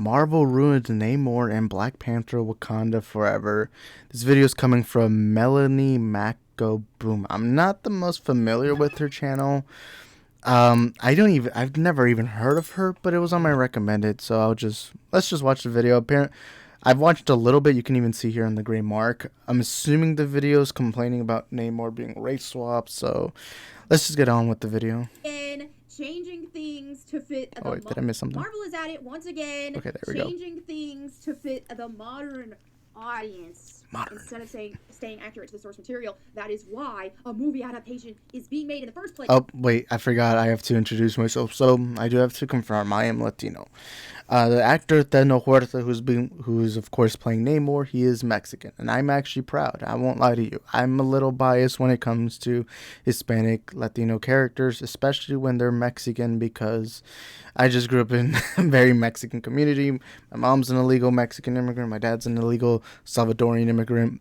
Marvel ruined Namor and Black Panther Wakanda forever. This video is coming from Melanie Macgo Boom. I'm not the most familiar with her channel. I've never even heard of her, but it was on my recommended, so let's just watch the video. I've watched a little bit. You can even see here in the gray mark. I'm assuming the video is complaining about Namor being race swapped, so let's just get on with the video. Changing things to fit the wait, did I miss something? Marvel is at it once again. Okay, there we go. Changing things to fit the modern audience. Instead of staying accurate to the source material. That is why a movie adaptation is being made in the first place. Oh, wait, I forgot. I have to introduce myself. So I do have to confirm I am Latino. The actor Teno Huerta, who's of course playing Namor, he is Mexican, and I'm actually proud. I won't lie to you. I'm a little biased when it comes to Hispanic Latino characters, especially when they're Mexican, because I just grew up in a very Mexican community. My mom's an illegal Mexican immigrant. My dad's an illegal Salvadorian immigrant.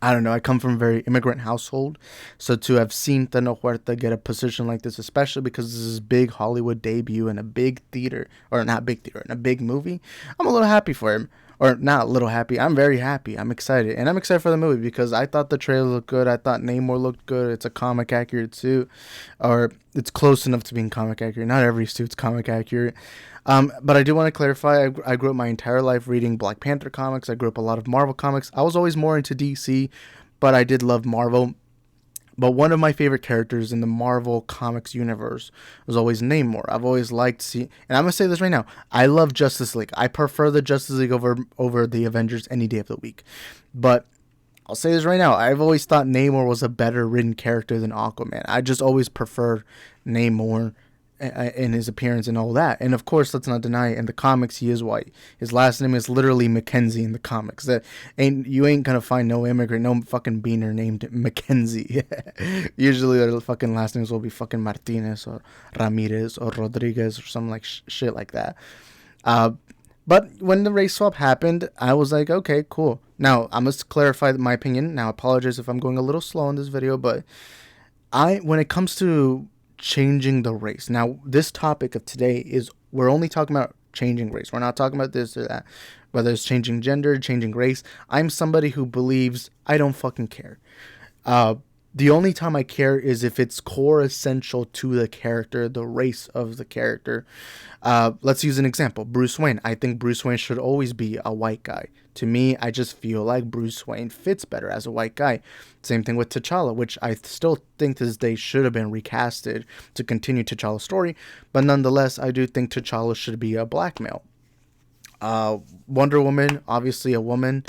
I don't know, I come from a very immigrant household, so to have seen Teno Huerta get a position like this, especially because this is his big Hollywood debut in a big theater, or not big theater, in a big movie, I'm a little happy for him. Or not a little happy, I'm very happy. I'm excited. And I'm excited for the movie because I thought the trailer looked good. I thought Namor looked good. It's a comic accurate suit. Or it's close enough to being comic accurate. Not every suit's comic accurate. But I do want to clarify, I grew up my entire life reading Black Panther comics. I grew up a lot of Marvel comics. I was always more into DC, but I did love Marvel. But one of my favorite characters in the Marvel Comics universe was always Namor. I've always liked and I'm going to say this right now. I love Justice League. I prefer the Justice League over the Avengers any day of the week. But I'll say this right now. I've always thought Namor was a better written character than Aquaman. I just always preferred Namor in his appearance and all that. And of course, let's not deny it, in the comics he is white. His last name is literally Mackenzie in the comics. You ain't gonna find no immigrant, no fucking beaner named Mackenzie. Usually their fucking last names will be fucking Martinez or Ramirez or Rodriguez or something like shit like that. But when the race swap happened, I was like, okay, cool. Now I must clarify my opinion. Now I apologize if I'm going a little slow in this video, but when it comes to changing the race. Now, this topic of today is we're only talking about changing race. We're not talking about this or that. Whether it's changing gender, changing race. I'm somebody who believes I don't fucking care. The only time I care is if it's core essential to the character, the race of the character. Let's use an example. Bruce Wayne. I think Bruce Wayne should always be a white guy. To me, I just feel like Bruce Wayne fits better as a white guy. Same thing with T'Challa, which I still think this day should have been recasted to continue T'Challa's story. But nonetheless, I do think T'Challa should be a black male. Wonder Woman, obviously a woman.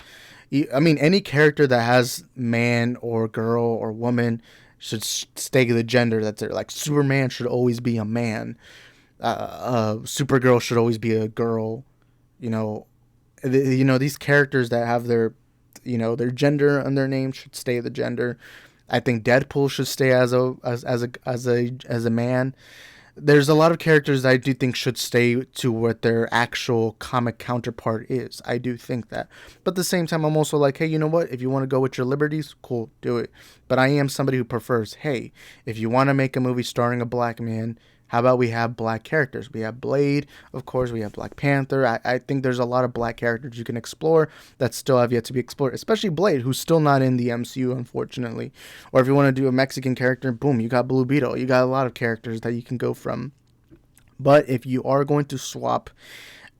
I mean, any character that has man or girl or woman should stay the gender that's there. Like Superman should always be a man. Supergirl should always be a girl. These characters that have their gender on their name should stay the gender. I think Deadpool should stay as a man. There's a lot of characters I do think should stay to what their actual comic counterpart is. I do think that. But at the same time, I'm also like, hey, you know what? If you want to go with your liberties, cool, do it. But I am somebody who prefers, hey, if you want to make a movie starring a black man, how about we have black characters? We have Blade, of course, we have Black Panther. I think there's a lot of black characters you can explore that still have yet to be explored, especially Blade, who's still not in the MCU, unfortunately. Or if you want to do a Mexican character, boom, you got Blue Beetle. You got a lot of characters that you can go from. But if you are going to swap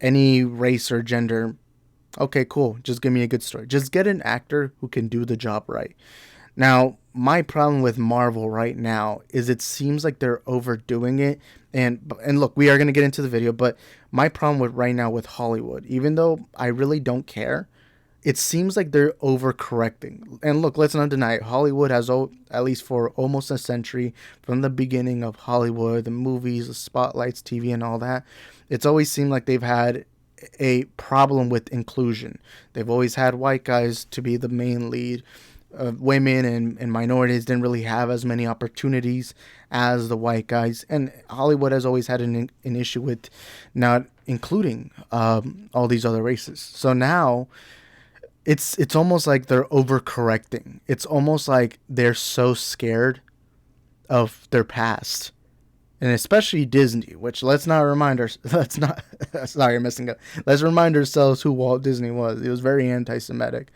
any race or gender, okay, cool. Just give me a good story. Just get an actor who can do the job right. Now, my problem with Marvel right now is it seems like they're overdoing it. And look, we are going to get into the video, but my problem with right now with Hollywood, even though I really don't care, it seems like they're overcorrecting. And look, let's not deny it. Hollywood has, at least for almost a century, from the beginning of Hollywood, the movies, the spotlights, TV, and all that, it's always seemed like they've had a problem with inclusion. They've always had white guys to be the main lead. Women and minorities didn't really have as many opportunities as the white guys, and Hollywood has always had an issue with not including all these other races. So now it's almost like they're overcorrecting. It's almost like they're so scared of their past and especially Disney, which let's not remind us. Let's not. Sorry, you're missing it. Let's remind ourselves who Walt Disney was. He was very anti-Semitic,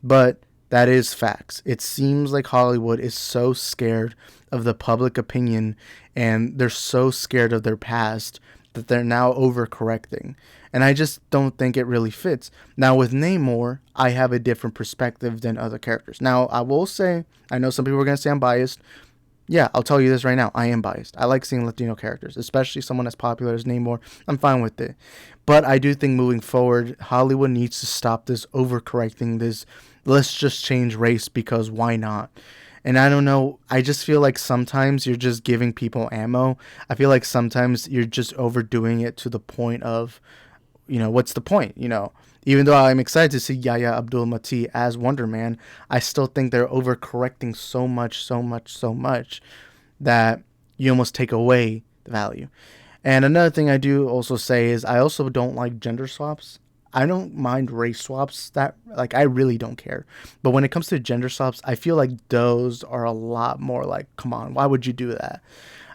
but that is facts. It seems like Hollywood is so scared of the public opinion, and they're so scared of their past that they're now overcorrecting. And I just don't think it really fits. Now with Namor, I have a different perspective than other characters. Now I will say, I know some people are gonna say I'm biased. Yeah, I'll tell you this right now. I am biased. I like seeing Latino characters, especially someone as popular as Namor. I'm fine with it. But I do think moving forward, Hollywood needs to stop this overcorrecting, this let's just change race because why not? And I don't know. I just feel like sometimes you're just giving people ammo. I feel like sometimes you're just overdoing it to the point of, what's the point? Even though I'm excited to see Yahya Abdul-Mateen as Wonder Man, I still think they're overcorrecting so much, so much, so much that you almost take away the value. And another thing I do also say is I also don't like gender swaps. I don't mind race swaps that like I really don't care. But when it comes to gender swaps, I feel like those are a lot more like, come on, why would you do that?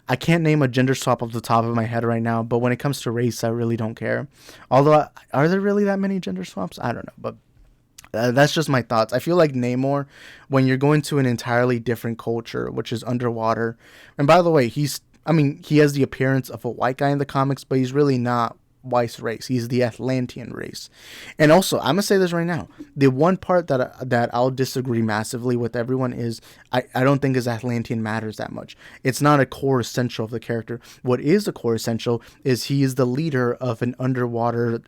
I can't name a gender swap off the top of my head right now, but when it comes to race, I really don't care. Although, are there really that many gender swaps? I don't know, but that's just my thoughts. I feel like Namor, when you're going to an entirely different culture, which is underwater, and by the way, he has the appearance of a white guy in the comics, but he's really not white race. He's the Atlantean race. And also, I'm gonna say this right now. The one part that I'll disagree massively with everyone is I don't think his Atlantean matters that much. It's not a core essential of the character. What is a core essential is he is the leader of an underwater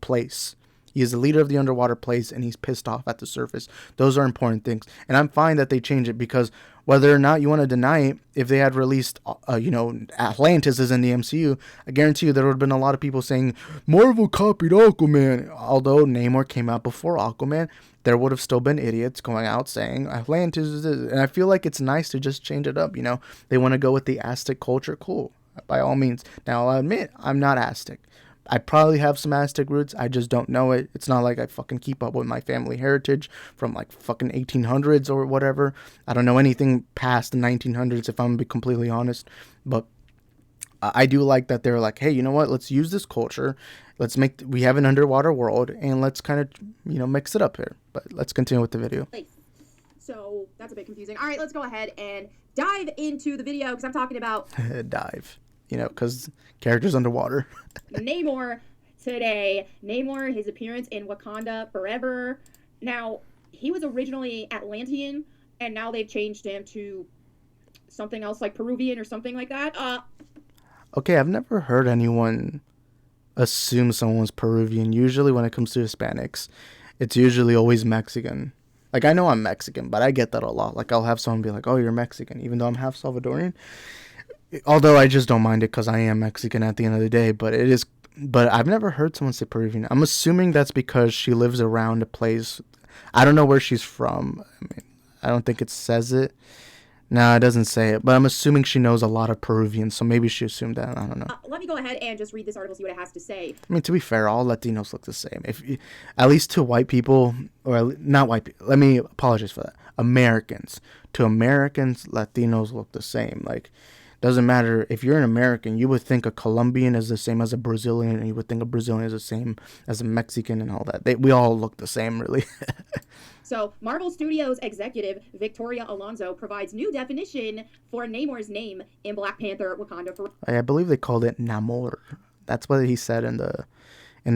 place. He is the leader of the underwater place, and he's pissed off at the surface. Those are important things, and I'm fine that they change it because whether or not you want to deny it, if they had released, Atlantis is in the MCU, I guarantee you there would have been a lot of people saying Marvel copied Aquaman. Although Namor came out before Aquaman, there would have still been idiots going out saying Atlantis is this. And I feel like it's nice to just change it up. They want to go with the Aztec culture. Cool, by all means. Now I'll admit I'm not Aztec. I probably have some Aztec roots. I just don't know it. It's not like I fucking keep up with my family heritage from like fucking 1800s or whatever. I don't know anything past the 1900s if I'm gonna be completely honest. But I do like that they're like, hey, you know what? Let's use this culture. We have an underwater world and let's kind of, mix it up here. But let's continue with the video. So that's a bit confusing. All right, let's go ahead and dive into the video because I'm talking about dive. Because characters underwater. Namor today. Namor, his appearance in Wakanda Forever. Now, he was originally Atlantean, and now they've changed him to something else like Peruvian or something like that. Okay, I've never heard anyone assume someone's Peruvian. Usually when it comes to Hispanics, it's usually always Mexican. Like, I know I'm Mexican, but I get that a lot. Like, I'll have someone be like, oh, you're Mexican, even though I'm half Salvadorian. Although I just don't mind it because I am Mexican at the end of the day, but I've never heard someone say Peruvian. I'm assuming that's because she lives around a place. I don't know where she's from. I don't think it says it. No, it doesn't say it, but I'm assuming she knows a lot of Peruvians, so maybe she assumed that. I don't know. Let me go ahead and just read this article, see what it has to say. To be fair, all Latinos look the same. At least to white people, or not white people. Let me apologize for that. Americans. To Americans, Latinos look the same. Like, doesn't matter if you're an American, you would think a Colombian is the same as a Brazilian, and you would think a Brazilian is the same as a Mexican and all that. We all look the same, really. So, Marvel Studios executive Victoria Alonso provides new definition for Namor's name in Black Panther Wakanda Forever. I believe they called it Namor. That's what he said in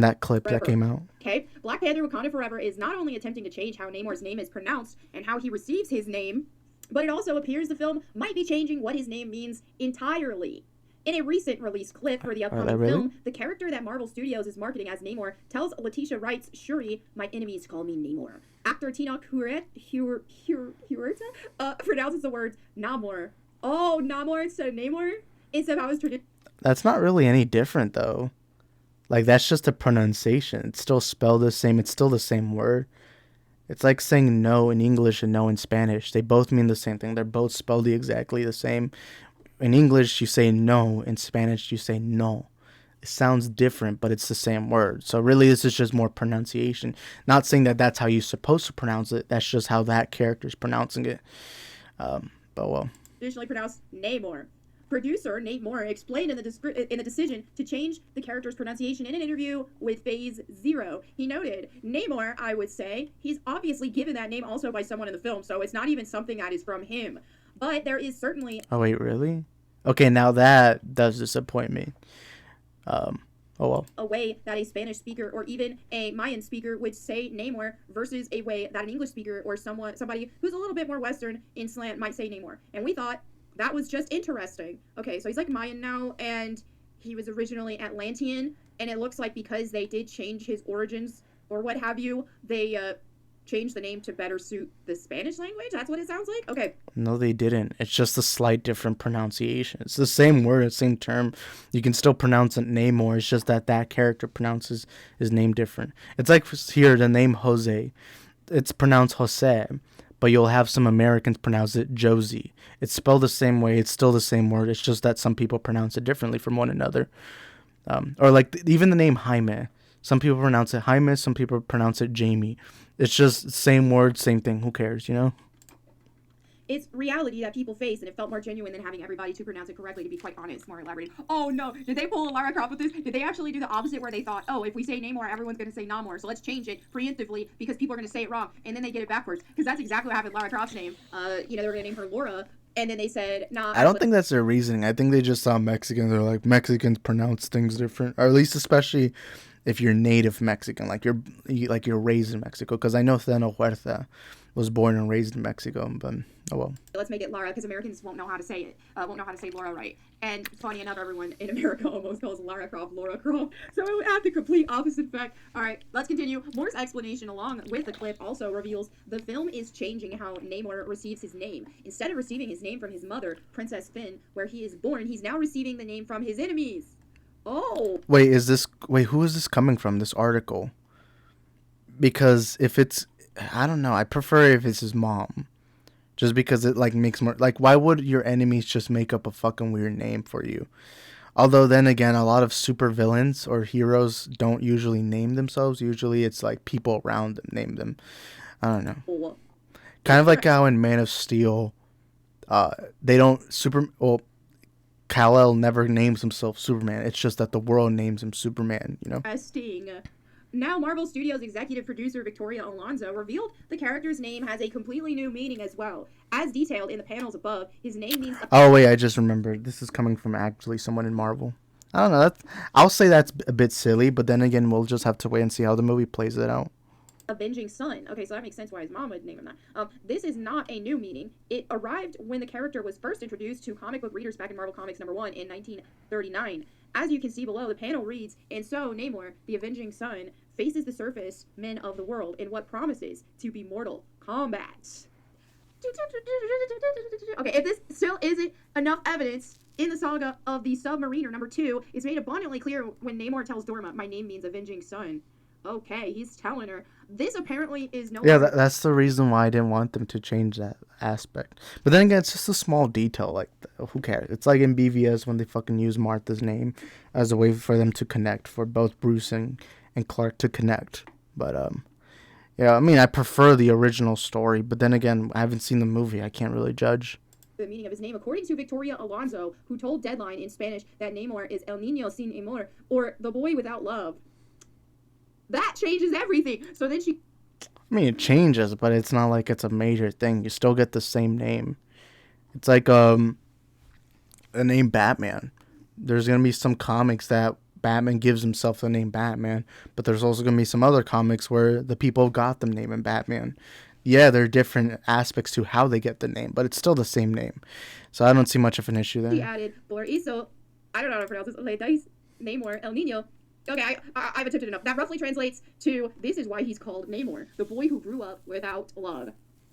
that clip that came out. Okay, Black Panther Wakanda Forever is not only attempting to change how Namor's name is pronounced and how he receives his name, but it also appears the film might be changing what his name means entirely. In a recent release clip for the upcoming film, the character that Marvel Studios is marketing as Namor tells Letitia Wright's Shuri, "My enemies call me Namor." Actor Tenoch Huerta pronounces the words Namor. Oh, Namor instead of Namor? Instead of how it's tradition. That's not really any different, though. Like, that's just a pronunciation. It's still spelled the same. It's still the same word. It's like saying no in English and no in Spanish. They both mean the same thing. They're both spelled exactly the same. In English, you say no. In Spanish, you say no. It sounds different, but it's the same word. So really, this is just more pronunciation. Not saying that that's how you're supposed to pronounce it. That's just how that character is pronouncing it. But well. Traditionally pronounced Namor. Producer Nate Moore explained in the decision to change the character's pronunciation in an interview with Phase Zero. He noted, Namor, I would say, he's obviously given that name also by someone in the film, so it's not even something that is from him. But there is certainly... Oh, wait, really? Okay, now that does disappoint me. Oh well. A way that a Spanish speaker or even a Mayan speaker would say Namor versus a way that an English speaker or somebody who's a little bit more Western in slant might say Namor. And we thought that was just interesting. Okay, so he's like Mayan now, and he was originally Atlantean, and it looks like because they did change his origins or what have you, they changed the name to better suit the Spanish language. That's what it sounds like. Okay. No, they didn't. It's just a slight different pronunciation. It's the same word, the same term. You can still pronounce it Namor. It's just that character pronounces his name different. It's like here, the name Jose. It's pronounced Jose, but you'll have some Americans pronounce it Josie. It's spelled the same way. It's still the same word. It's just that some people pronounce it differently from one another. Or like even the name Jaime. Some people pronounce it Jaime. Some people pronounce it Jamie. It's just same word, same thing. Who cares, you know? It's reality that people face, and it felt more genuine than having everybody to pronounce it correctly, to be quite honest, more elaborated. Oh no, did they pull a Lara Croft with this? Did they actually do the opposite where they thought, oh, if we say Namor, everyone's going to say Namor, so let's change it preemptively because people are going to say it wrong, and then they get it backwards? Because that's exactly what happened with Lara Croft's name. They were going to name her Laura, and then they said, nah. I don't think that's their reasoning. I think they just saw Mexicans. They're like, Mexicans pronounce things different, or at least especially if you're native Mexican, like you're raised in Mexico. Because I know Theno Huerta was born and raised in Mexico, but oh well. Let's make it Lara, because Americans won't know how to say it. Won't know how to say Laura right. And funny enough, everyone in America almost calls Lara Croft Laura Croft. So it would have the complete opposite effect. All right, let's continue. Moore's explanation along with the clip also reveals the film is changing how Namor receives his name. Instead of receiving his name from his mother, Princess Finn, where he is born, he's now receiving the name from his enemies. Oh. Wait, who is this coming from, this article? Because if it's, I don't know, I prefer if it's his mom. Just because it, like, makes more, like, why would your enemies just make up a fucking weird name for you? Although, then again, a lot of super villains or heroes don't usually name themselves. Usually it's, like, people around them name them. I don't know. Oh. Kind of like how in Man of Steel, they don't, Kal-El never names himself Superman. It's just that the world names him Superman, you know? Now, Marvel Studios executive producer Victoria Alonso revealed the character's name has a completely new meaning as well. As detailed in the panels above, his name means... Oh, wait, I just remembered. This is coming from actually someone in Marvel. I don't know. I'll say that's a bit silly, but then again, we'll just have to wait and see how the movie plays it out. Avenging Son. Okay, so that makes sense why his mom would name him that. This is not a new meaning. It arrived when the character was first introduced to comic book readers back in Marvel Comics #1 in 1939. As you can see below, the panel reads, and so Namor, the Avenging Son, faces the surface men of the world in what promises to be mortal combat. Okay, if this still isn't enough evidence in the saga of the Submariner #2, it's made abundantly clear when Namor tells Dorma, my name means Avenging Son. Okay, he's telling her. This apparently is no... Yeah, that's the reason why I didn't want them to change that aspect. But then again, it's just a small detail. Like, who cares? It's like in BVS when they fucking use Martha's name as a way for them to connect, for both Bruce and Clark to connect. But, yeah, I mean, I prefer the original story. But then again, I haven't seen the movie. I can't really judge the meaning of his name, according to Victoria Alonso, who told Deadline in Spanish that Namor is El Niño Sin Amor, or the boy without love. That changes everything. So then she... I mean, it changes, but it's not like it's a major thing. You still get the same name. It's like the name Batman. There's going to be some comics that Batman gives himself the name Batman, but there's also going to be some other comics where the people got them naming Batman. Yeah, there are different aspects to how they get the name, but it's still the same name. So I don't see much of an issue there. He added, por eso, I don't know how to pronounce this, le dais Namor El Niño. Okay, I've attempted enough. That roughly translates to, this is why he's called Namor, the boy who grew up without love.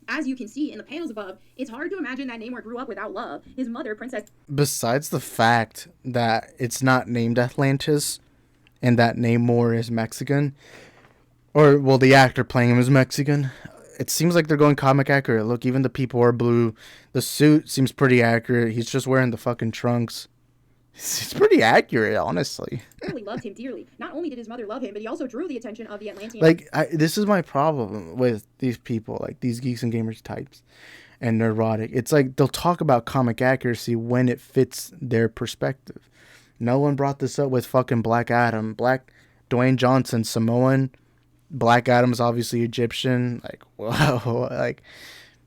As you can see in the panels above, it's hard to imagine that Namor grew up without love. His mother, Princess... Besides the fact that it's not named Atlantis, and that Namor is Mexican, or, well, the actor playing him is Mexican, it seems like they're going comic accurate. Look, even the people are blue. The suit seems pretty accurate. He's just wearing the fucking trunks. It's pretty accurate, honestly. Really loved him dearly. Not only did his mother love him, but he also drew the attention of the Atlantean. Like, this is my problem with these people, like these geeks and gamers types. and neurotic. It's like they'll talk about comic accuracy when it fits their perspective. No one brought this up with fucking Black Adam. Black Dwayne Johnson, Samoan. Black Adam's obviously Egyptian. Like, whoa. Like,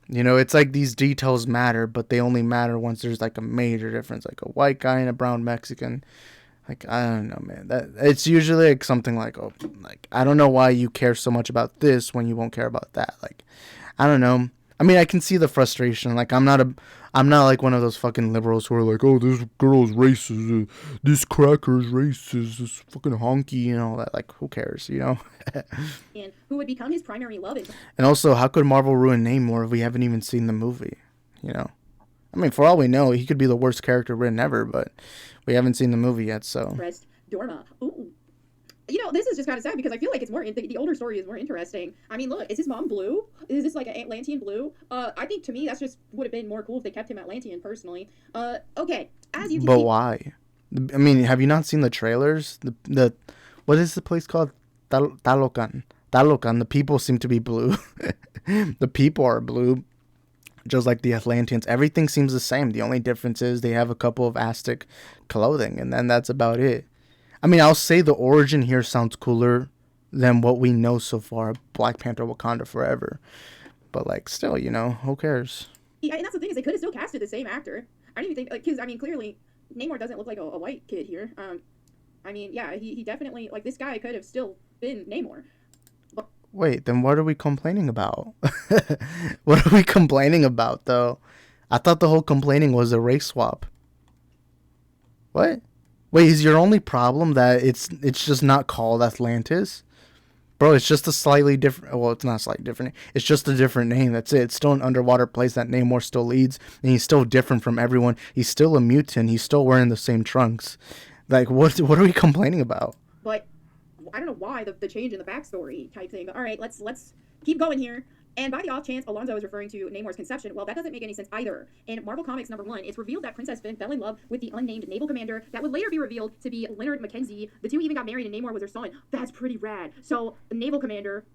you know, it's like these details matter, but they only matter once there's like a major difference. Like a white guy and a brown Mexican. Like, I don't know, man. That it's usually like something like, oh, like, I don't know why you care so much about this when you won't care about that. Like, I don't know. I mean, I can see the frustration. Like, I'm not like one of those fucking liberals who are like, oh, this girl's racist, this cracker's racist, this fucking honky, and all that. Like, who cares, you know? And who would become his primary love. And also, how could Marvel ruin Namor if we haven't even seen the movie? You know? I mean, for all we know, he could be the worst character written ever, but we haven't seen the movie yet, so. Rest Dorma. Ooh. You know, this is just kind of sad because I feel like it's more the older story is more interesting. I mean, look, is his mom blue? Is this like an Atlantean blue? I think to me that's just would have been more cool if they kept him Atlantean personally. Okay, as you can But see, why? I mean, have you not seen the trailers? The what is the place called? Talocan. Talocan. The people seem to be blue. The people are blue, just like the Atlanteans. Everything seems the same. The only difference is they have a couple of Aztec clothing, and then that's about it. I mean, I'll say the origin here sounds cooler than what we know so far. Black Panther Wakanda Forever. But, like, still, you know, who cares? yeah, and that's the thing is they could have still casted the same actor. I don't even think because I mean clearly Namor doesn't look like a white kid here. I mean yeah he definitely like this guy could have still been Namor. Wait, then what are we complaining about? What are we complaining about, though? I thought the whole complaining was a race swap. What? Wait, is your only problem that it's just not called Atlantis? Bro, it's just a slightly different... Well, it's not slightly different. It's just a different name. That's it. It's still an underwater place that Namor still leads. And he's still different from everyone. He's still a mutant. He's still wearing the same trunks. Like, what are we complaining about? But I don't know why the change in the backstory type thing. But all right, let's keep going here. And by the off chance Alonzo is referring to Namor's conception, well, that doesn't make any sense either. In Marvel Comics #1, it's revealed that Princess Finn fell in love with the unnamed naval commander that would later be revealed to be Leonard Mackenzie. The two even got married and Namor was their son. That's pretty rad. So, the naval commander,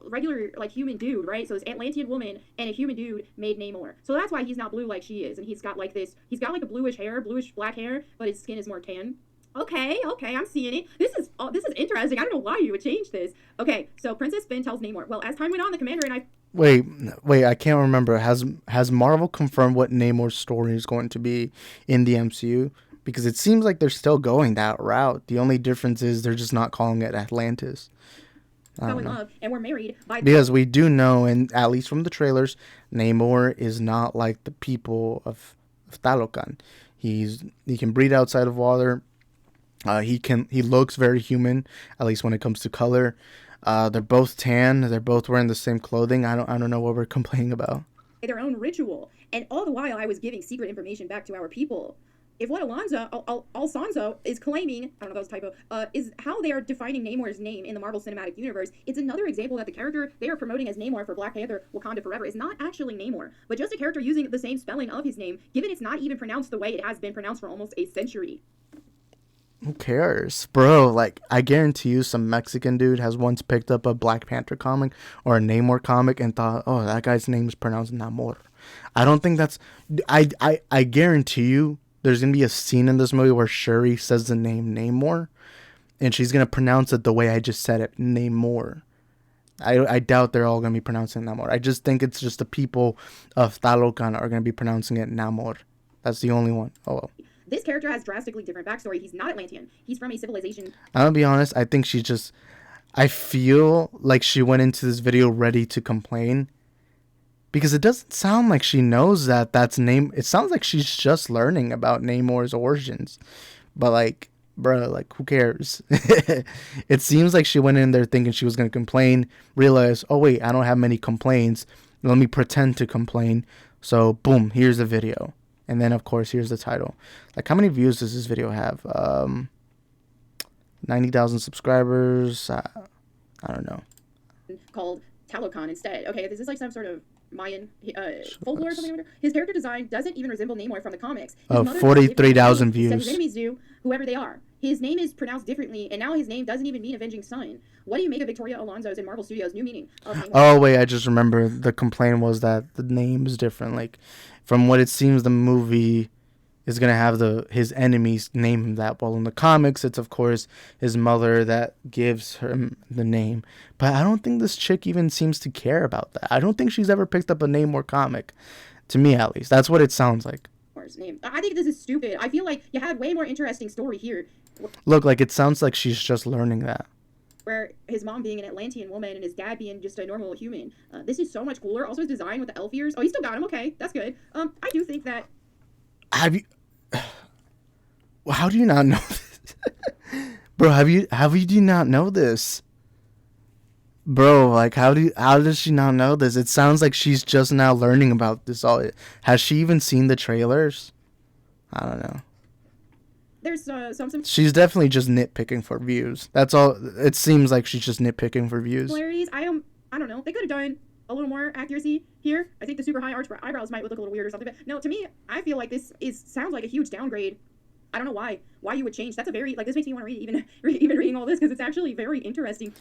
regular, like, human dude, right? So, this Atlantean woman and a human dude made Namor. So, that's why he's not blue like she is. And he's got, like, a bluish hair, bluish black hair, but his skin is more tan. Okay, I'm seeing it. This is interesting. I don't know why you would change this. Okay, so Princess Finn tells Namor, well, as time went on, the commander and I... Wait, I can't remember. Has Marvel confirmed what Namor's story is going to be in the MCU? Because it seems like they're still going that route. The only difference is they're just not calling it Atlantis. Fell in love and were married by... Because we do know, and at least from the trailers, Namor is not like the people of Talocan. He can breathe outside of water. He looks very human, at least when it comes to color. They're both tan. They're both wearing the same clothing. I don't know what we're complaining about. Their own ritual, and all the while I was giving secret information back to our people. If what Alonzo is claiming, I don't know if that was a typo, is how they are defining Namor's name in the Marvel Cinematic Universe, it's another example that the character they are promoting as Namor for Black Panther Wakanda Forever is not actually Namor, but just a character using the same spelling of his name, given it's not even pronounced the way it has been pronounced for almost a century. Who cares? Bro, like, I guarantee you some Mexican dude has once picked up a Black Panther comic or a Namor comic and thought, oh, that guy's name is pronounced Namor. I don't think that's... I guarantee you there's going to be a scene in this movie where Shuri says the name Namor, and she's going to pronounce it the way I just said it, Namor. I doubt they're all going to be pronouncing Namor. I just think it's just the people of Talocan are going to be pronouncing it Namor. That's the only one. Oh, well. This character has drastically different backstory. He's not Atlantean. He's from a civilization... I'm going to be honest. I think she just... I feel like she went into this video ready to complain. Because it doesn't sound like she knows that that's name... It sounds like she's just learning about Namor's origins. But, like, bro, like, who cares? It seems like she went in there thinking she was going to complain. Realized, oh, wait, I don't have many complaints. Let me pretend to complain. So, boom, here's the video. And then, of course, here's the title. Like, how many views does this video have? 90,000 subscribers. I don't know. Called Talocan instead. Okay, this is like some sort of Mayan folklore or something. His character design doesn't even resemble Namor from the comics. 43,000 views. His enemies do, whoever they are. his name is pronounced differently, and now his name doesn't even mean Avenging Son. What do you make of Victoria Alonso's and Marvel Studios' new meaning of Namor? Oh wait, I just remember the complaint was that the name is different. Like, from what it seems, the movie is gonna have his enemies name him that. Well, in the comics, it's of course his mother that gives him the name. But I don't think this chick even seems to care about that. I don't think she's ever picked up a Namor comic. To me, at least, that's what it sounds like. Name. I think this is stupid. I feel like you had way more interesting story here. Look, like it sounds like she's just learning that. Where his mom being an Atlantean woman and his dad being just a normal human. This is so much cooler. Also, his design with the elf ears. Oh, he still got him. Okay, that's good. I do think that. Have you? How do you not know this, bro? Have you do you not know this, bro? Like, how does she not know this? It sounds like she's just now learning about this. All has she even seen the trailers? I don't know. There's some. She's definitely just nitpicking for views. That's all. It seems like she's just nitpicking for views. Similarities. I don't know. They could have done a little more accuracy here. I think the super high arch eyebrows might look a little weird or something. But no, to me, I feel like this sounds like a huge downgrade. I don't know why you would change. That's a very this makes me want to read even reading all this because it's actually very interesting.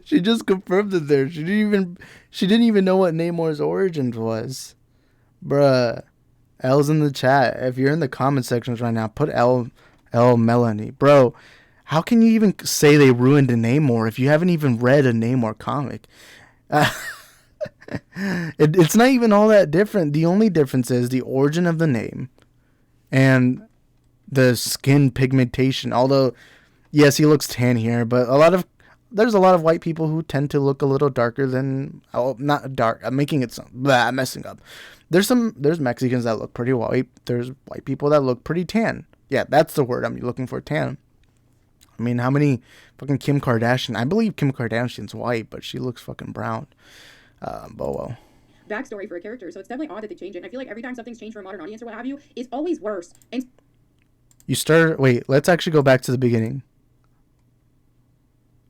She just confirmed it there. She didn't even know what Namor's origins was, bruh. L's in the chat. If you're in the comment sections right now, put L Melanie, bro. How can you even say they ruined a Namor if you haven't even read a Namor comic? It's not even all that different. The only difference is the origin of the name and the skin pigmentation. Although, yes, he looks tan here, but there's a lot of white people who tend to look a little darker than, not dark. I'm making it I'm messing up. There's Mexicans that look pretty white. There's white people that look pretty tan. Yeah, that's the word I'm looking for, tan. I mean, how many fucking Kim Kardashian? I believe Kim Kardashian's white, but she looks fucking brown. But well. Backstory for a character, so it's definitely odd that they change it. And I feel like every time something's changed for a modern audience or what have you, it's always worse. And wait, let's actually go back to the beginning.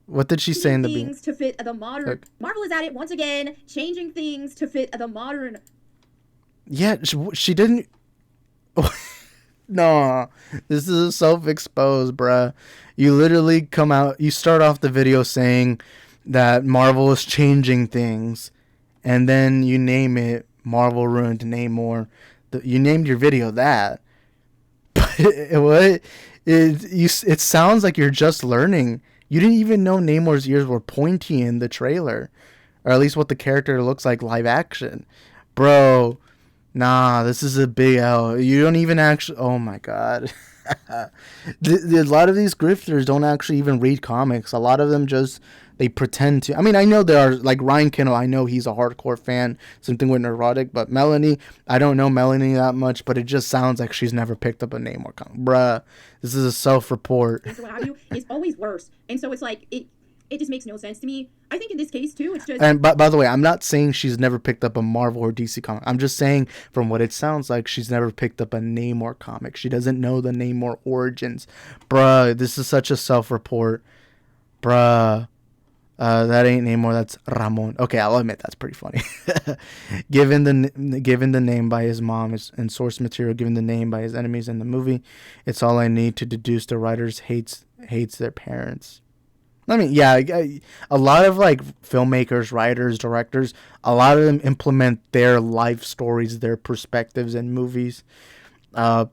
What did she say in the beginning? Things to fit the modern. Marvel is at it once again, changing things to fit the modern. Yeah, she didn't. No, this is self-exposed, bruh. You literally come out. You start off the video saying that Marvel is changing things, and then you name it Marvel ruined Namor. You named your video that. But what? It sounds like you're just learning. You didn't even know Namor's ears were pointy in the trailer, or at least what the character looks like live action, bro. Nah, this is a big L. You don't even actually. Oh my god. A lot of these grifters don't actually even read comics. A lot of them they pretend to. I mean, I know there are, like Ryan Kendall, I know he's a hardcore fan. Same thing with Neurotic. But Melanie, I don't know Melanie that much, but it just sounds like she's never picked up a Namor comic. Bruh, this is a self-report. What have you, it's always worse. And so it's like, it just makes no sense to me. I think in this case, too, it's just... And by the way, I'm not saying she's never picked up a Marvel or DC comic. I'm just saying, from what it sounds like, she's never picked up a Namor comic. She doesn't know the Namor origins. Bruh, this is such a self-report. Bruh. That ain't Namor, that's Ramon. Okay, I'll admit that's pretty funny. Given the name by his mom and source material, given the name by his enemies in the movie, it's all I need to deduce the writers hates their parents. I mean, yeah, a lot of like filmmakers, writers, directors, a lot of them implement their life stories, their perspectives in movies. Like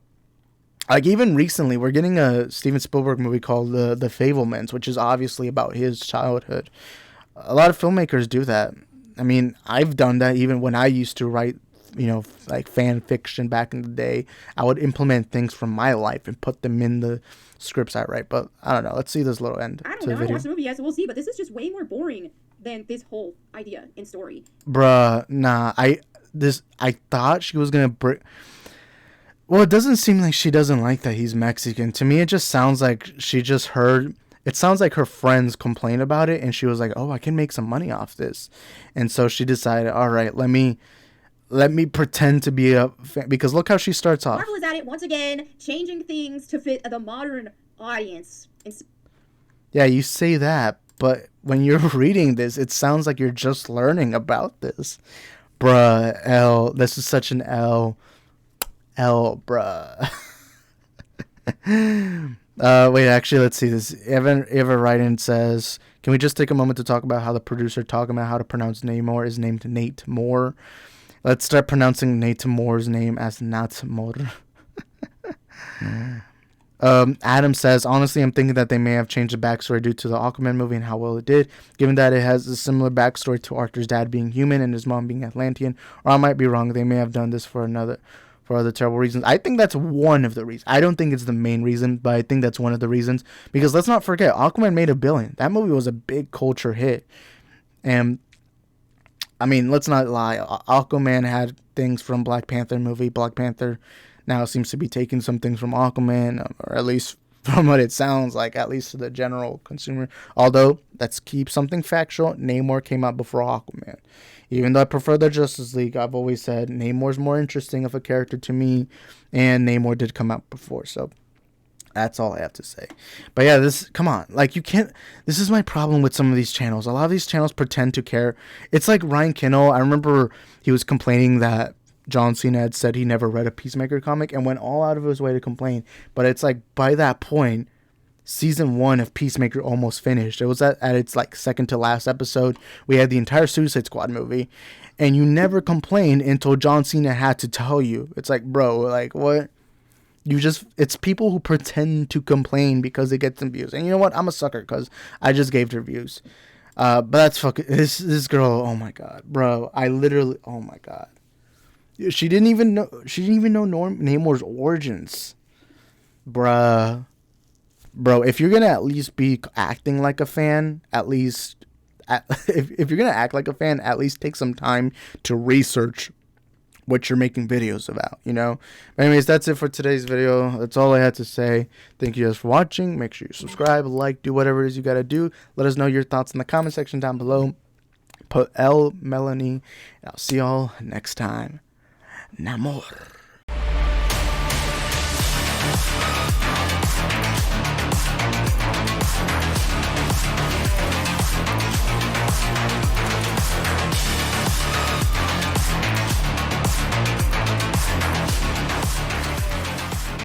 even recently, we're getting a Steven Spielberg movie called The Fabelmans, which is obviously about his childhood. A lot of filmmakers do that. I mean, I've done that even when I used to write, like fan fiction back in the day. I would implement things from my life and put them in the scripts I write. But I don't know. Let's see this little end. I don't know. I haven't watched the movie yet, so we'll see. But this is just way more boring than this whole idea and story. Bruh, nah. I thought she was gonna bring. Well, it doesn't seem like she doesn't like that he's Mexican. To me, it just sounds like she just heard. It sounds like her friends complained about it, and she was like, "Oh, I can make some money off this," and so she decided, "All right, let me pretend to be a fan," because look how she starts off. Marvel is at it once again, changing things to fit the modern audience. Yeah, you say that, but when you're reading this, it sounds like you're just learning about this, bruh. This is such an L, bruh. Wait, actually, let's see this. Evan Ryden says, "Can we just take a moment to talk about how the producer talking about how to pronounce Namor is named Nate Moore? Let's start pronouncing Nate Moore's name as Natmor." Adam says, honestly, I'm thinking that they may have changed the backstory due to the Aquaman movie and how well it did, given that it has a similar backstory to Arthur's dad being human and his mom being Atlantean. Or I might be wrong. They may have done this for other terrible reasons. I think that's one of the reasons. I don't think it's the main reason, but I think that's one of the reasons. Because let's not forget, Aquaman made $1 billion. That movie was a big culture hit. And, I mean, let's not lie. Aquaman had things from Black Panther movie. Black Panther now seems to be taking some things from Aquaman, or at least from what it sounds like, at least to the general consumer. Although, let's keep something factual. Namor came out before Aquaman. Even though I prefer the Justice League, I've always said Namor's more interesting of a character to me, and Namor did come out before, so that's all I have to say. But yeah, come on, like, you can't, this is my problem with some of these channels. A lot of these channels pretend to care. It's like Ryan Kinnell. I remember he was complaining that John Cena had said he never read a Peacemaker comic and went all out of his way to complain. But it's like, by that point, season 1 of Peacemaker almost finished. It was at its like second to last episode. We had the entire Suicide Squad movie, and you never complained until John Cena had to tell you. It's like, bro, like, what? It's people who pretend to complain because they get some views. And you know what? I'm a sucker because I just gave her views. But that's fucking, this girl, oh my god, bro. Oh my god. She didn't even know Namor's origins. Bruh. Bro, if you're gonna at least be acting like a fan, if you're gonna act like a fan, at least take some time to research what you're making videos about, you know? But anyways, that's it for today's video. That's all I had to say. Thank you guys for watching. Make sure you subscribe, like, do whatever it is you gotta do. Let us know your thoughts in the comment section down below. Put MELONIE, and I'll see y'all next time. Namor.